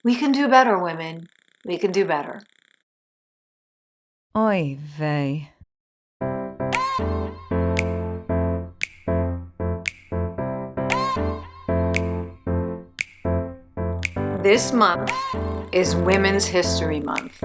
We can do better, women. We can do better. Oy vey. This month is Women's History Month.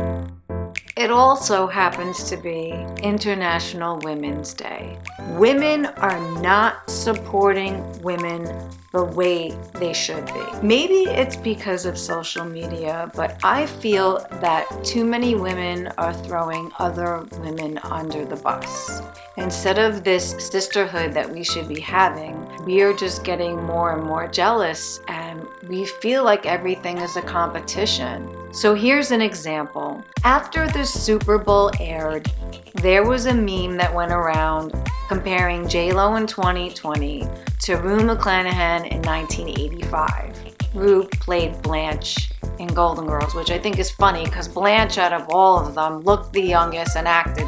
It also happens to be International Women's Day. Women are not supporting women the way they should be. Maybe it's because of social media, but I feel that too many women are throwing other women under the bus. Instead of this sisterhood that we should be having, we are just getting more and more jealous, and we feel like everything is a competition. So here's an example. After the Super Bowl aired, there was a meme that went around comparing J-Lo in 2020 to Rue McClanahan in 1985. Rue played Blanche in Golden Girls, which I think is funny because Blanche, out of all of them, looked the youngest and acted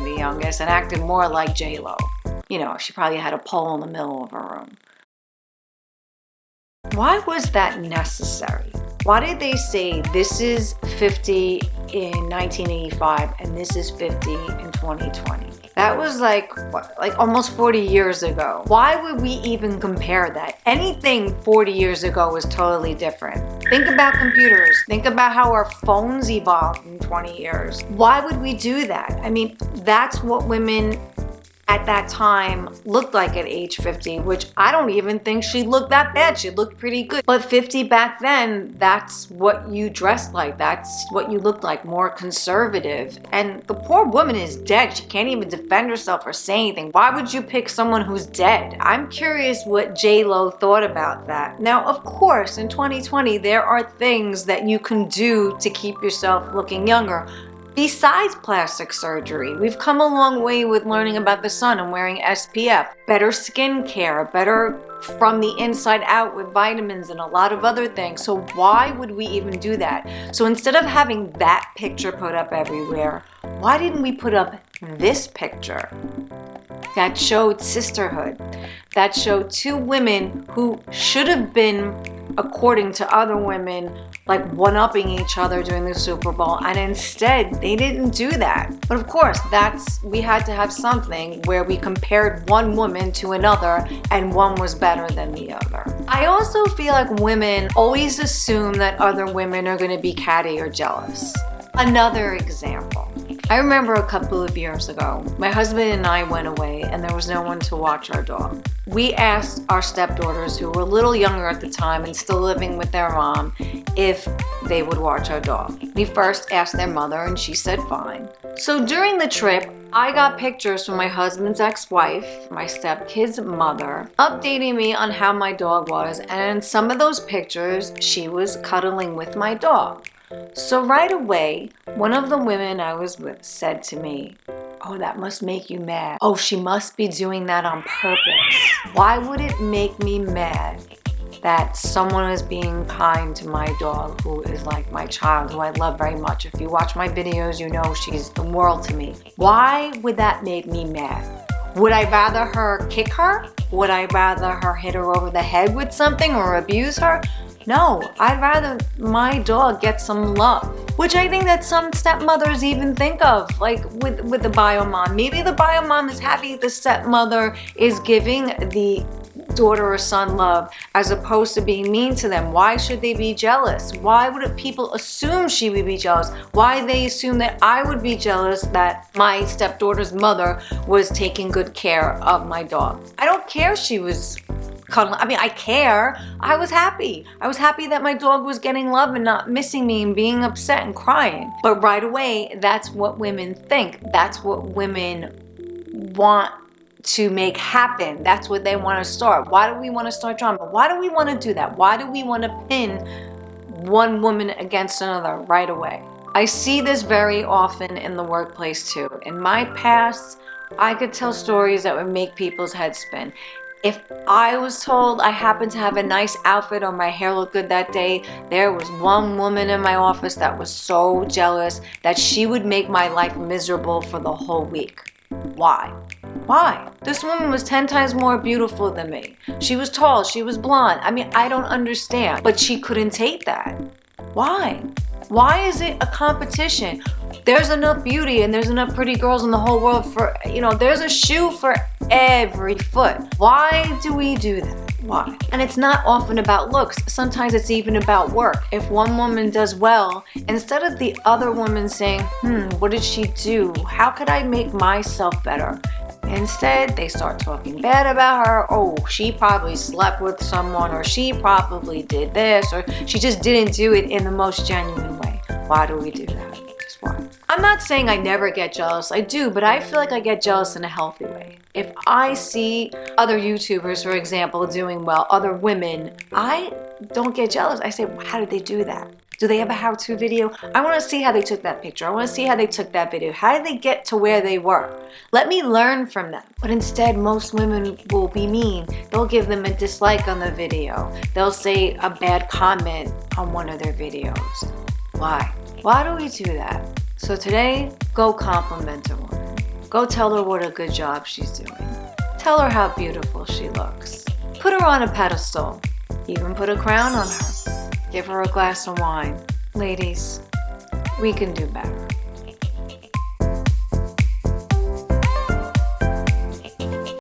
more like J-Lo. You know, she probably had a pole in the middle of her room. Why was that necessary? Why did they say this is 50 in 1985 and this is 50 in 2020? That was like almost 40 years ago. Why would we even compare that? Anything 40 years ago was totally different. Think about computers. Think about how our phones evolved in 20 years. Why would we do that? I mean, that's what women at that time looked like at age 50, which I don't even think she looked that bad. She looked pretty good. But 50 back then, that's what you dressed like. That's what you looked like, more conservative. And the poor woman is dead. She can't even defend herself or say anything. Why would you pick someone who's dead? I'm curious what J-Lo thought about that. Now, of course, in 2020, there are things that you can do to keep yourself looking younger. Besides plastic surgery, we've come a long way with learning about the sun and wearing SPF, better skin care, better from the inside out with vitamins and a lot of other things. So why would we even do that? So instead of having that picture put up everywhere, why didn't we put up this picture that showed sisterhood, that showed two women who should have been, according to other women, like one-upping each other during the Super Bowl, and instead they didn't do that. But of course, we had to have something where we compared one woman to another and one was better than the other. I also feel like women always assume that other women are going to be catty or jealous. Another example. I remember a couple of years ago, my husband and I went away and there was no one to watch our dog. We asked our stepdaughters, who were a little younger at the time and still living with their mom, if they would watch our dog. We first asked their mother and she said fine. So during the trip, I got pictures from my husband's ex-wife, my stepkid's mother, updating me on how my dog was, and in some of those pictures, she was cuddling with my dog. So right away, one of the women I was with said to me, "Oh, that must make you mad. Oh, she must be doing that on purpose." Why would it make me mad that someone is being kind to my dog, who is like my child, who I love very much? If you watch my videos, you know she's the world to me. Why would that make me mad? Would I rather her kick her? Would I rather her hit her over the head with something or abuse her? No, I'd rather my dog get some love, which I think that some stepmothers even think of, like with the bio mom. Maybe the bio mom is happy the stepmother is giving the daughter or son love as opposed to being mean to them. Why should they be jealous? Why would people assume she would be jealous? Why they assume that I would be jealous that my stepdaughter's mother was taking good care of my dog? I don't care she was cuddling. I mean, I care. I was happy. I was happy that my dog was getting love and not missing me and being upset and crying. But right away, that's what women think. That's what women want to make happen. That's what they want to start. Why do we want to start drama? Why do we want to do that? Why do we want to pin one woman against another right away? I see this very often in the workplace too. In my past, I could tell stories that would make people's heads spin. If I was told I happened to have a nice outfit or my hair looked good that day, there was one woman in my office that was so jealous that she would make my life miserable for the whole week. Why? Why? This woman was 10 times more beautiful than me. She was tall, she was blonde. I mean, I don't understand. But she couldn't take that. Why? Why is it a competition? There's enough beauty and there's enough pretty girls in the whole world for, there's a shoe for every foot. Why do we do that? Why? And it's not often about looks. Sometimes it's even about work. If one woman does well, instead of the other woman saying, what did she do? How could I make myself better? Instead, they start talking bad about her. Oh, she probably slept with someone, or she probably did this, or she just didn't do it in the most genuine way. Why do we do that? Just why? I'm not saying I never get jealous. I do, but I feel like I get jealous in a healthy way. If I see other YouTubers, for example, doing well, other women, I don't get jealous. I say, how did they do that? Do they have a how-to video? I want to see how they took that picture. I want to see how they took that video. How did they get to where they were? Let me learn from them. But instead, most women will be mean. They'll give them a dislike on the video. They'll say a bad comment on one of their videos. Why? Why do we do that? So today, go compliment a woman. Go tell her what a good job she's doing. Tell her how beautiful she looks. Put her on a pedestal. Even put a crown on her. Give her a glass of wine. Ladies, we can do better.